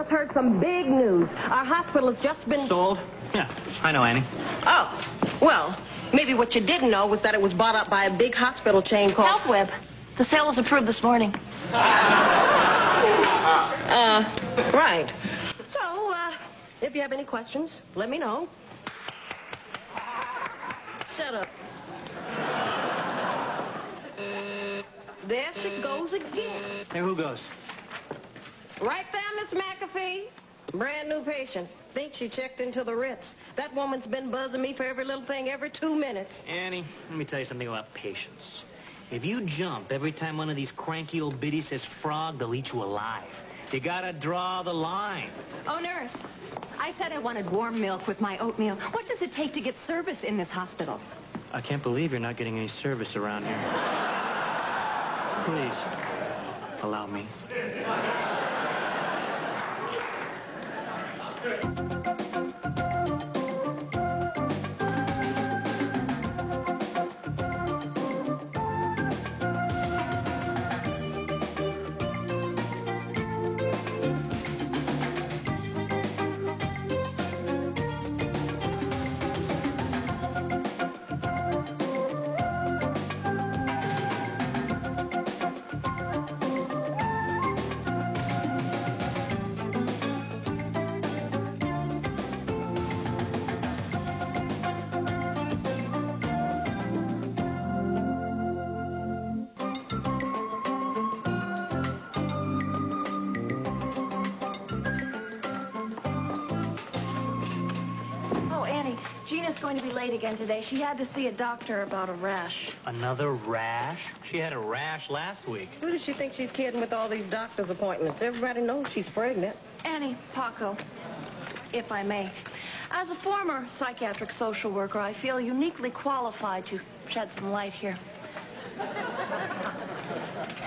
Heard some big news. Our hospital has just been sold. Yeah, I know, Annie. Oh, well, maybe what you didn't know was that it was bought up by a big hospital chain called HealthWeb. The sale was approved this morning. Right. So, if you have any questions, let me know. Shut up. There she goes again. Hey, who goes? Right there, Miss McAfee. Brand new patient. Think she checked into the Ritz. That woman's been buzzing me for every little thing every 2 minutes. Annie, let me tell you something about patience. If you jump every time one of these cranky old biddies says frog, they'll eat you alive. You gotta draw the line. Oh, nurse, I said I wanted warm milk with my oatmeal. What does it take to get service in this hospital? I can't believe you're not getting any service around here. Please, allow me. Gina's going to be late again today. She had to see a doctor about a rash. Another rash? She had a rash last week. Who does she think she's kidding with all these doctor's appointments? Everybody knows she's pregnant. Annie, Paco, if I may. As a former psychiatric social worker, I feel uniquely qualified to shed some light here.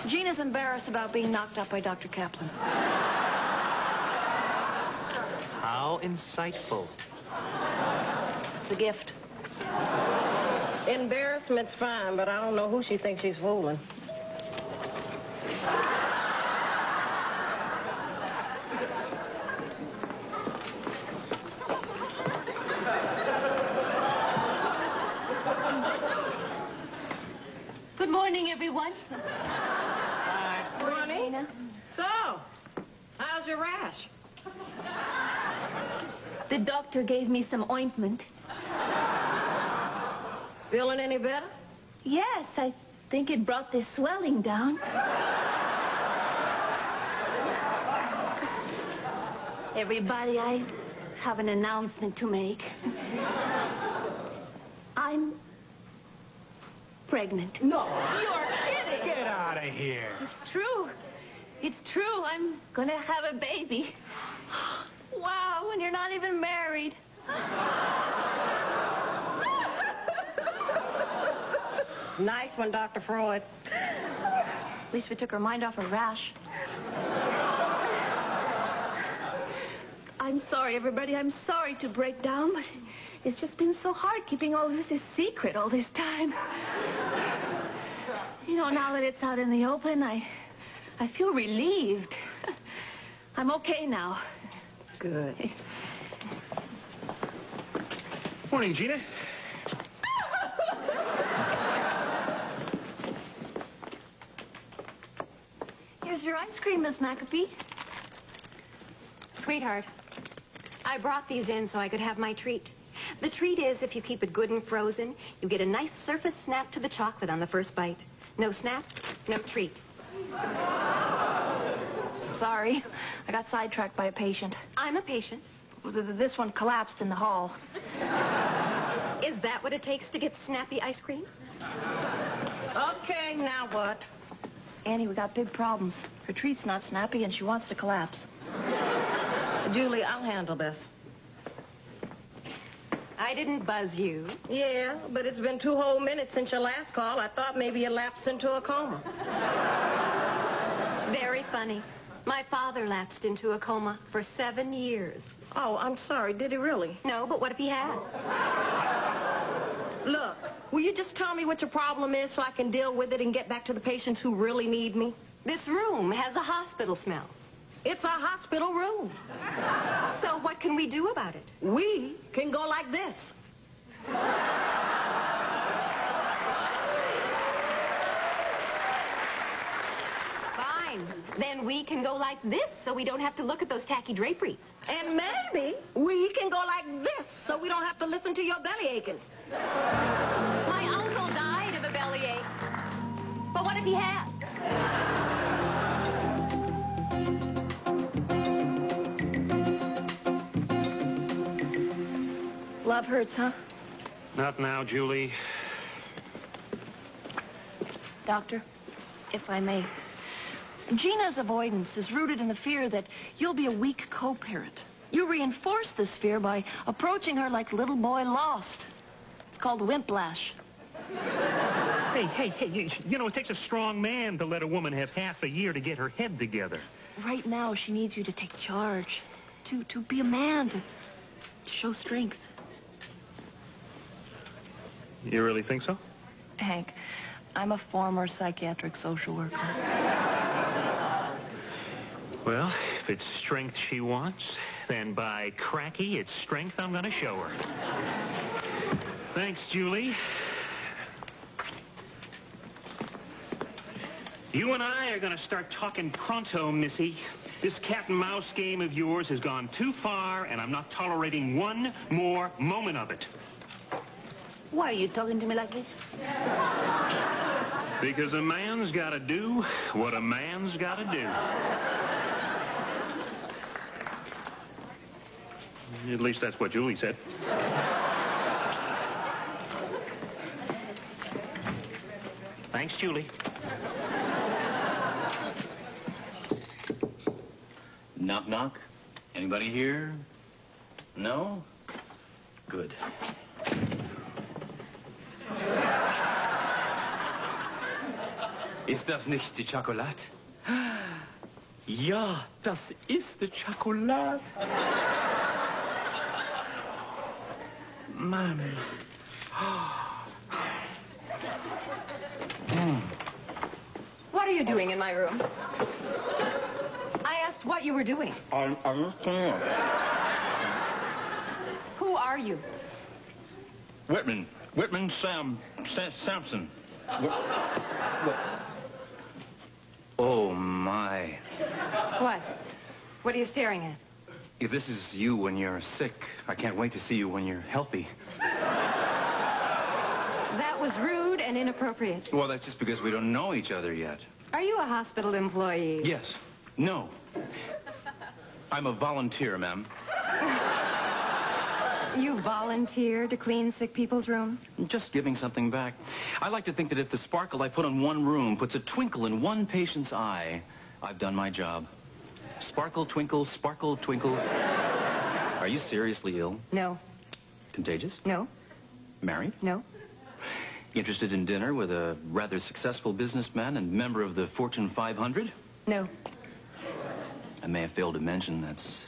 Gina's embarrassed about being knocked up by Dr. Kaplan. How insightful. It's a gift. Embarrassment's fine, but I don't know who she thinks she's fooling. Good morning, everyone. Hi. Honey? Gina? So, how's your rash? The doctor gave me some ointment. Feeling any better? Yes, I think it brought the swelling down. Everybody, I have an announcement to make. I'm pregnant. No. You're kidding. Get out of here. It's true. It's true. I'm going to have a baby. Wow, and you're not even married. Nice one, Dr. Freud. At least we took her mind off her rash. I'm sorry, everybody. I'm sorry to break down, but it's just been so hard keeping all this a secret all this time. You know, now that it's out in the open, I feel relieved. I'm okay now. Good. Morning, Gina. Here's your ice cream, Miss McAfee. Sweetheart, I brought these in so I could have my treat. The treat is, if you keep it good and frozen, you get a nice surface snap to the chocolate on the first bite. No snap, no treat. Sorry. I got sidetracked by a patient. I'm a patient. This one collapsed in the hall. Is that what it takes to get snappy ice cream? Okay, now what? Annie, we got big problems. Her treat's not snappy, and she wants to collapse. Julie, I'll handle this. I didn't buzz you. Yeah, but it's been 2 whole minutes since your last call. I thought maybe you lapsed into a coma. Very funny. My father lapsed into a coma for 7 years. Oh, I'm sorry. Did he really? No, but what if he had? Look, will you just tell me what your problem is so I can deal with it and get back to the patients who really need me? This room has a hospital smell. It's a hospital room. So what can we do about it? We can go like this. Fine. Then we can go like this so we don't have to look at those tacky draperies. And maybe we can go like this so we don't have to listen to your belly aching. My uncle died of a bellyache. But what if he had? Love hurts, huh? Not now, Julie. Doctor, if I may. Gina's avoidance is rooted in the fear that you'll be a weak co-parent. You reinforce this fear by approaching her like little boy lost. It's called whiplash. Hey, you know, it takes a strong man to let a woman have half a year to get her head together. Right now, she needs you to take charge, to be a man, to show strength. You really think so? Hank, I'm a former psychiatric social worker. Well, if it's strength she wants, then by cracky, it's strength I'm going to show her. Thanks, Julie. You and I are going to start talking pronto, Missy. This cat and mouse game of yours has gone too far, and I'm not tolerating one more moment of it. Why are you talking to me like this? Because a man's got to do what a man's got to do. At least that's what Julie said. Thanks, Julie. Knock, knock. Anybody here? No? Good. Ist das nicht die Schokolade? Ja, das ist die Schokolade. Mann. What are you doing in my room? I asked what you were doing. I'm Who are you? Whitman Sampson. Oh, my. What? What are you staring at? If this is you when you're sick, I can't wait to see you when you're healthy. That was rude and inappropriate. Well, that's just because we don't know each other yet. Are you a hospital employee? Yes. No. I'm a volunteer, ma'am. You volunteer to clean sick people's rooms? Just giving something back. I like to think that if the sparkle I put on one room puts a twinkle in one patient's eye, I've done my job. Sparkle, twinkle, sparkle, twinkle. Are you seriously ill? No. Contagious? No. Married? No. Interested in dinner with a rather successful businessman and member of the Fortune 500? No. I may have failed to mention that's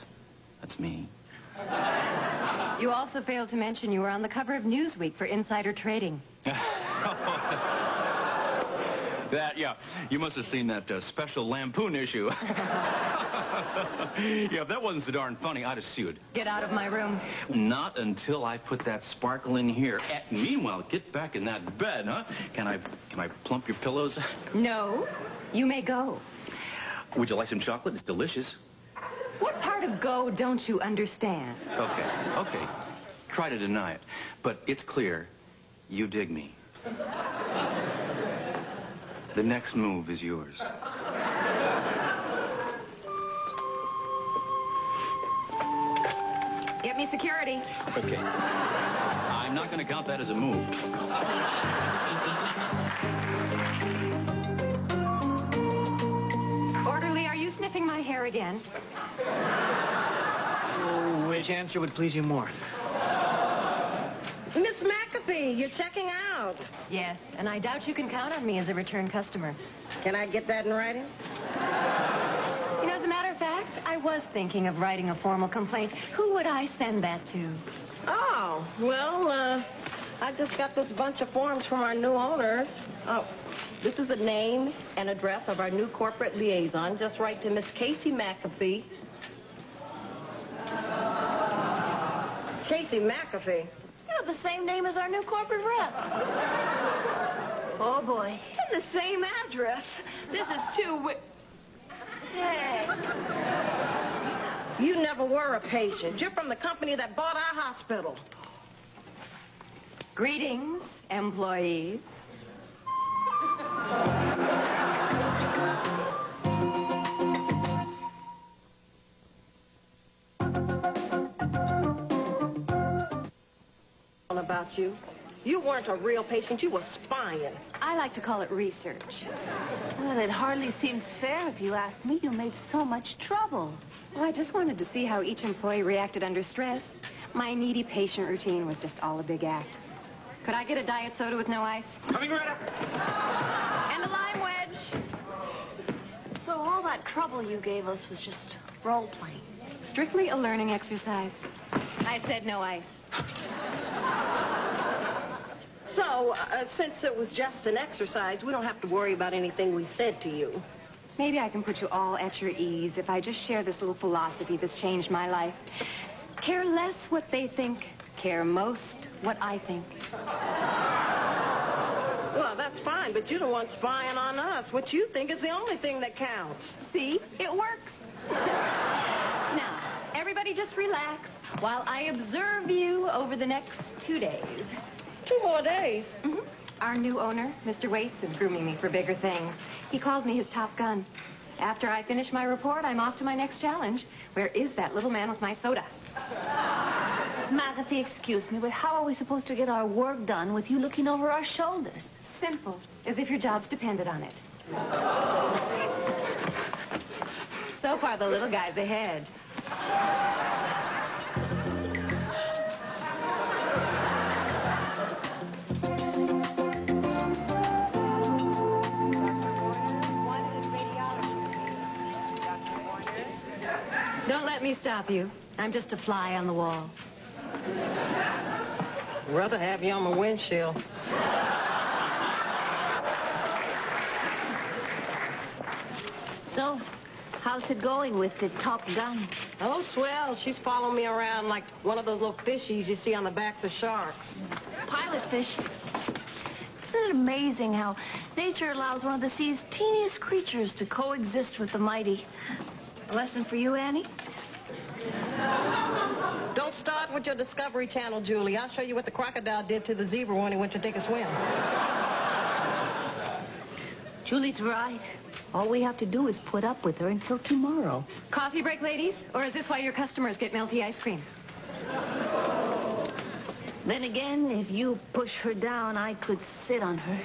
me. You also failed to mention you were on the cover of Newsweek for insider trading. Yeah. You must have seen that special Lampoon issue. Yeah, if that wasn't so darn funny, I'd have sued. Get out of my room. Not until I put that sparkle in here. Meanwhile, get back in that bed, huh? Can I plump your pillows? No. You may go. Would you like some chocolate? It's delicious. What part of go don't you understand? Okay. Try to deny it. But it's clear you dig me. The next move is yours. Get me security. Okay. I'm not going to count that as a move. Orderly, are you sniffing my hair again? Which answer would please you more? Miss McAfee, you're checking out. Yes, and I doubt you can count on me as a return customer. Can I get that in writing? You know, as a matter of fact, I was thinking of writing a formal complaint. Who would I send that to? Oh, well, I just got this bunch of forms from our new owners. Oh, This is the name and address of our new corporate liaison. Just write to Miss Casey McAfee. Casey McAfee? You have the same name as our new corporate rep. Oh, boy. And the same address. This is too... Hey. You never were a patient. You're from the company that bought our hospital. Greetings, employees. About you. You weren't a real patient. You were spying. I like to call it research. Well, it hardly seems fair if you ask me. You made so much trouble. Well, I just wanted to see how each employee reacted under stress. My needy patient routine was just all a big act. Could I get a diet soda with no ice? Coming right up. And a lime wedge. So all that trouble you gave us was just role-playing. Strictly a learning exercise. I said no ice. So, since it was just an exercise, we don't have to worry about anything we said to you. Maybe I can put you all at your ease if I just share this little philosophy that's changed my life. Care less what they think, care most what I think. Well, that's fine, but you're the one spying on us. What you think is the only thing that counts. See? It works. Now, everybody just relax while I observe you over the next 2 days. 2 more days? Mm-hmm. Our new owner, Mr. Waits, is grooming me for bigger things. He calls me his top gun. After I finish my report, I'm off to my next challenge. Where is that little man with my soda? McAfee, excuse me, but how are we supposed to get our work done with you looking over our shoulders? Simple, as if your job's depended on it. So far, the little guy's ahead. Don't let me stop you. I'm just a fly on the wall. I'd rather have you on my windshield. So, how's it going with the Top Gun? Oh, swell. She's following me around like one of those little fishies you see on the backs of sharks. Pilot fish. Isn't it amazing how nature allows one of the sea's teeniest creatures to coexist with the mighty? A lesson for you, Annie? Don't start with your Discovery Channel, Julie. I'll show you what the crocodile did to the zebra when he went to take a swim. Julie's right. All we have to do is put up with her until tomorrow. Coffee break, ladies? Or is this why your customers get melty ice cream? Then again, if you push her down, I could sit on her.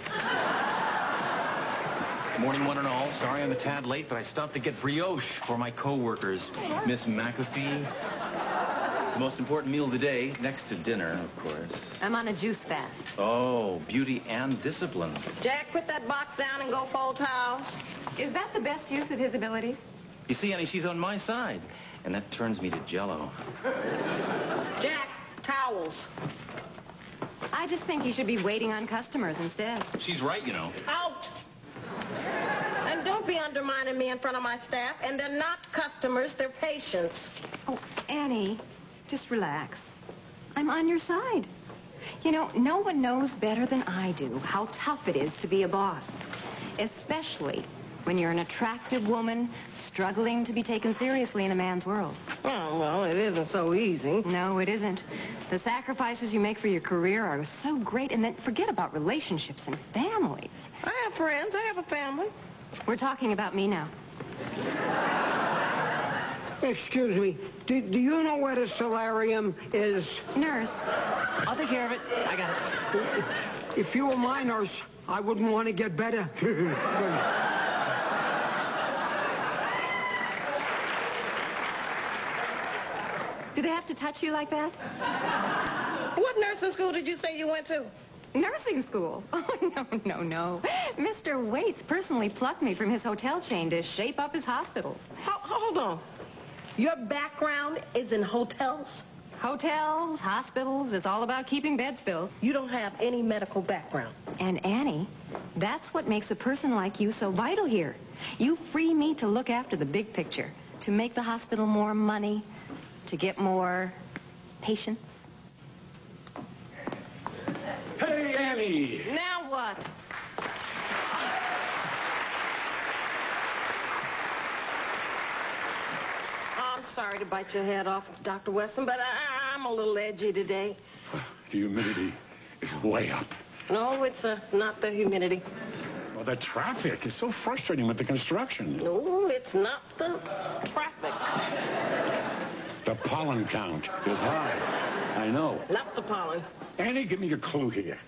Morning, one and all. Sorry I'm a tad late, but I stopped to get brioche for my co-workers. Miss McAfee. The most important meal of the day, next to dinner, of course. I'm on a juice fast. Oh, beauty and discipline. Jack, put that box down and go fold towels. Is that the best use of his abilities? You see, honey, she's on my side, and that turns me to jello. Jack, towels. I just think he should be waiting on customers instead. She's right, you know. Out. And don't be undermining me in front of my staff. And they're not customers, they're patients. Oh, Annie, just relax. I'm on your side. You know, no one knows better than I do how tough it is to be a boss. Especially when you're an attractive woman struggling to be taken seriously in a man's world. Oh, well, it isn't so easy. No, it isn't. The sacrifices you make for your career are so great, and then forget about relationships and families. I have friends. I have a family. We're talking about me now. Excuse me. Do you know where the solarium is? Nurse. I'll take care of it. I got it. If you were my nurse, I wouldn't want to get better. Do they have to touch you like that? What nursing school did you say you went to? Nursing school? Oh, no. Mr. Waits personally plucked me from his hotel chain to shape up his hospitals. Hold on. Your background is in hotels? Hotels, hospitals, it's all about keeping beds filled. You don't have any medical background. And Annie, that's what makes a person like you so vital here. You free me to look after the big picture, to make the hospital more money, to get more patients. Hey, Annie! Now what? I'm sorry to bite your head off, Dr. Weston, but I'm a little edgy today. The humidity is way up. No, it's not the humidity. Well, the traffic is so frustrating with the construction. No, it's not the traffic. The pollen count is high. I know. Not the pollen. Annie, give me a clue here.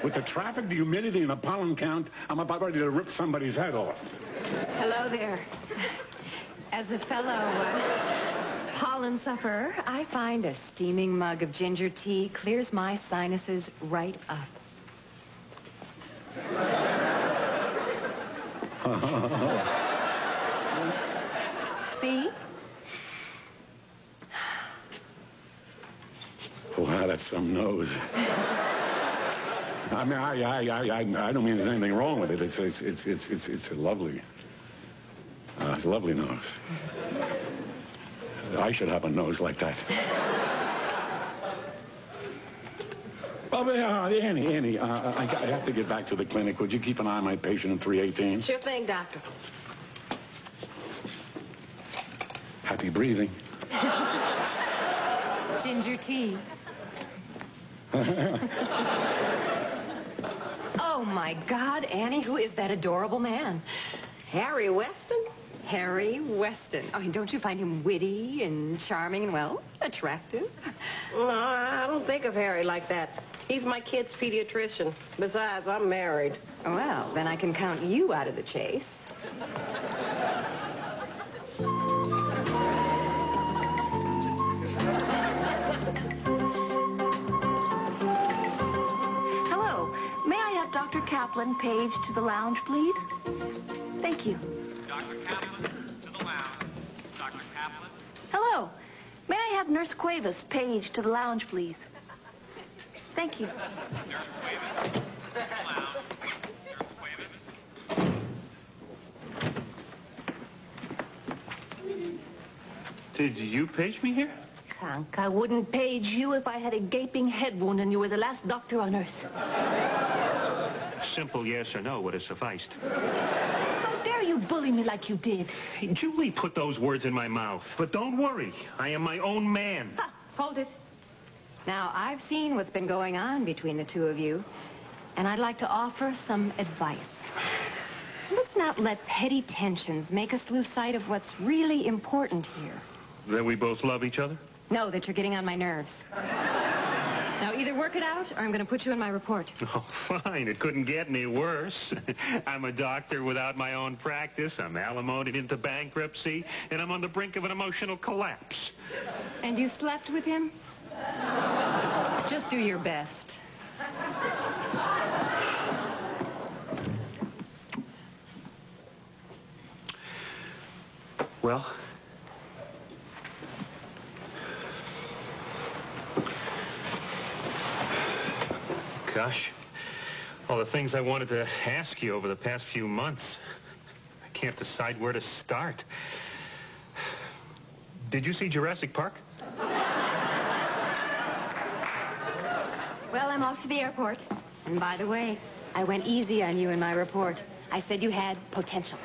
With the traffic, the humidity, and the pollen count, I'm about ready to rip somebody's head off. Hello there. As a fellow pollen sufferer, I find a steaming mug of ginger tea clears my sinuses right up. See? Wow, that's some nose. I mean, I don't mean there's anything wrong with it. It's a lovely, it's a lovely nose. I should have a nose like that. Oh, Annie, I have to get back to the clinic. Would you keep an eye on my patient in 318? Sure thing, doctor. Happy breathing. Ginger tea. Oh, my God, Annie, who is that adorable man? Harry Weston? Harry Weston. Oh, don't you find him witty and charming and, well, attractive? No, I don't think of Harry like that. He's my kid's pediatrician. Besides, I'm married. Well, then I can count you out of the chase. Hello. May I have Dr. Kaplan page to the lounge, please? Thank you. Dr. Kaplan, to the lounge. Dr. Kaplan. Hello. May I have Nurse Cuevas page to the lounge, please? Thank you. Nurse Cuevas, to the lounge. Nurse Cuevas. Did you page me here? Conk, I wouldn't page you if I had a gaping head wound and you were the last doctor on earth. Simple yes or no would have sufficed. How dare you bully me like you did? Hey, Julie put those words in my mouth. But don't worry. I am my own man. Ha, hold it. Now, I've seen what's been going on between the two of you, and I'd like to offer some advice. Let's not let petty tensions make us lose sight of what's really important here. That we both love each other? No, that you're getting on my nerves. Now, either work it out, or I'm going to put you in my report. Oh, fine. It couldn't get any worse. I'm a doctor without my own practice. I'm alimonied into bankruptcy, and I'm on the brink of an emotional collapse. And you slept with him? Just do your best. Well, gosh, all the things I wanted to ask you over the past few months. I can't decide where to start. Did you see Jurassic Park? Well, I'm off to the airport. And by the way, I went easy on you in my report. I said you had potential.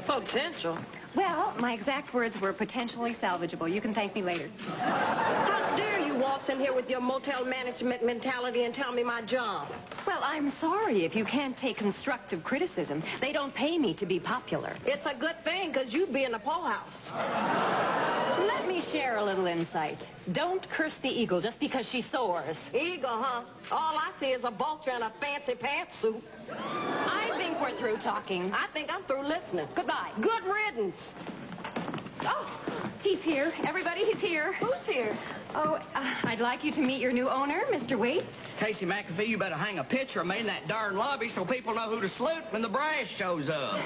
Potential? Well, my exact words were potentially salvageable. You can thank me later. How dare you waltz in here with your motel management mentality and tell me my job? Well, I'm sorry if you can't take constructive criticism. They don't pay me to be popular. It's a good thing, because you'd be in the poorhouse. Let me share a little insight. Don't curse the eagle just because she soars. Eagle, huh? All I see is a vulture in a fancy pantsuit. I think we're through talking. I think I'm through listening. Goodbye. Good riddance. Oh, he's here. Everybody, he's here. Who's here? Oh, I'd like you to meet your new owner, Mr. Waits. Casey McAfee, you better hang a picture of me in that darn lobby so people know who to salute when the brass shows up.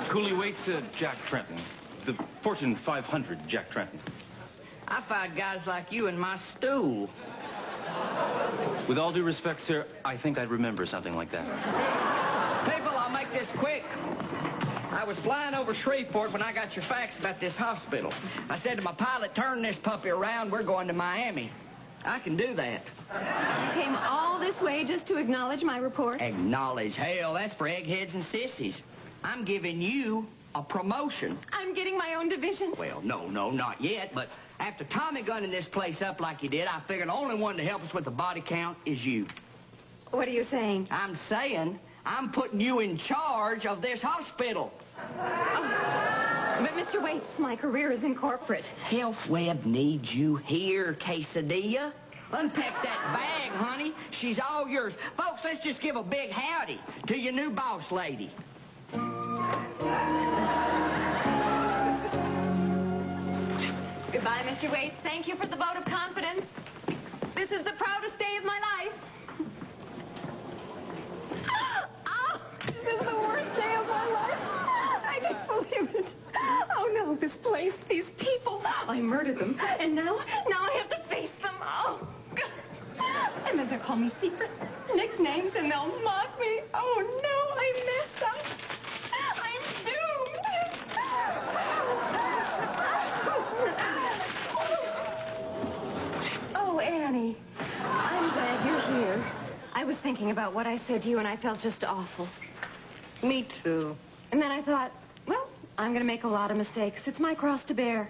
Cooley Waits, Jack Trenton. The Fortune 500 Jack Trenton. I find guys like you in my stool. With all due respect, sir, I think I'd remember something like that. People, I'll make this quick. I was flying over Shreveport when I got your fax about this hospital. I said to my pilot, turn this puppy around. We're going to Miami. I can do that. You came all this way just to acknowledge my report? Acknowledge? Hell, that's for eggheads and sissies. I'm giving you a promotion. I'm getting my own division? Well, no, not yet, but after Tommy gunning this place up like he did, I figured the only one to help us with the body count is you. What are you saying? I'm saying I'm putting you in charge of this hospital. But, Mr. Waits, my career is in corporate. Health Web needs you here, Quesadilla. Unpack that bag, honey. She's all yours. Folks, let's just give a big howdy to your new boss lady. Goodbye, Mr. Waits. Thank you for the vote of confidence. This is the proudest day of my life. Oh, this is the worst day of my life. I can't believe it. Oh, no, this place, these people. I murdered them, and now I have to face them. Oh, and then they'll call me secret nicknames, and they'll mock me. Oh, no, I messed up. I'm doomed. Oh, Annie, I'm glad you're here. I was thinking about what I said to you, and I felt just awful. Me too. And then I thought, well, I'm going to make a lot of mistakes. It's my cross to bear.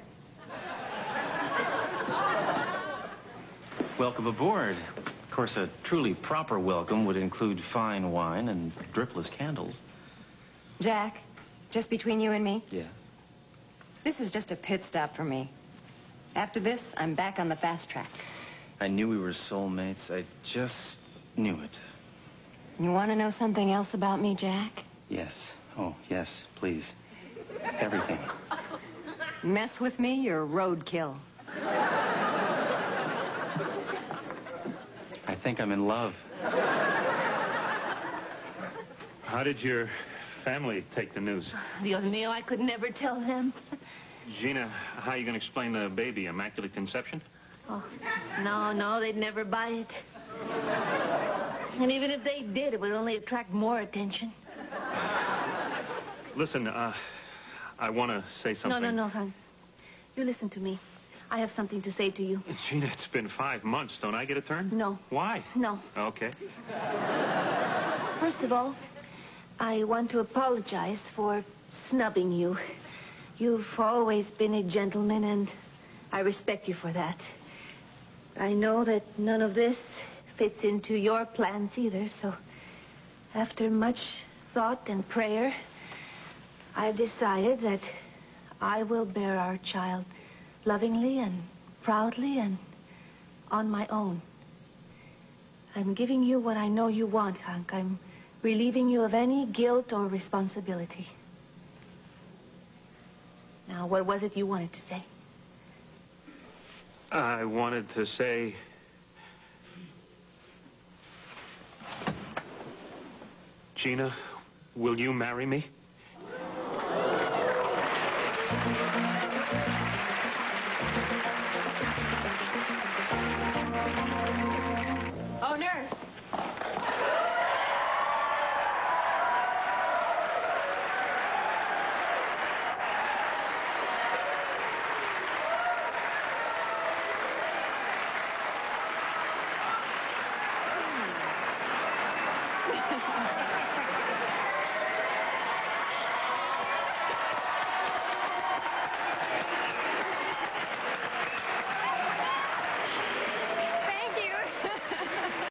Welcome aboard. Of course, a truly proper welcome would include fine wine and dripless candles. Jack, just between you and me, Yes. this is just a pit stop for me. After this, I'm back on the fast track. I knew we were soulmates. I just knew it. You want to know something else about me, Jack? Yes. Oh, yes, please. Everything. Mess with me, you're roadkill. I think I'm in love. How did your family take the news? Dios mío, I could never tell them. Gina, how are you going to explain the baby? Immaculate conception? Oh, no, they'd never buy it. And even if they did, it would only attract more attention. Listen, I want to say something. No, hon. You listen to me. I have something to say to you. Gina, it's been 5 months. Don't I get a turn? No. Why? No. Okay. First of all, I want to apologize for snubbing you. You've always been a gentleman, and I respect you for that. I know that none of this fits into your plans either, so after much thought and prayer, I've decided that I will bear our child lovingly and proudly and on my own. I'm giving you what I know you want, Hank. I'm relieving you of any guilt or responsibility. Now, what was it you wanted to say? I wanted to say... Gina, will you marry me?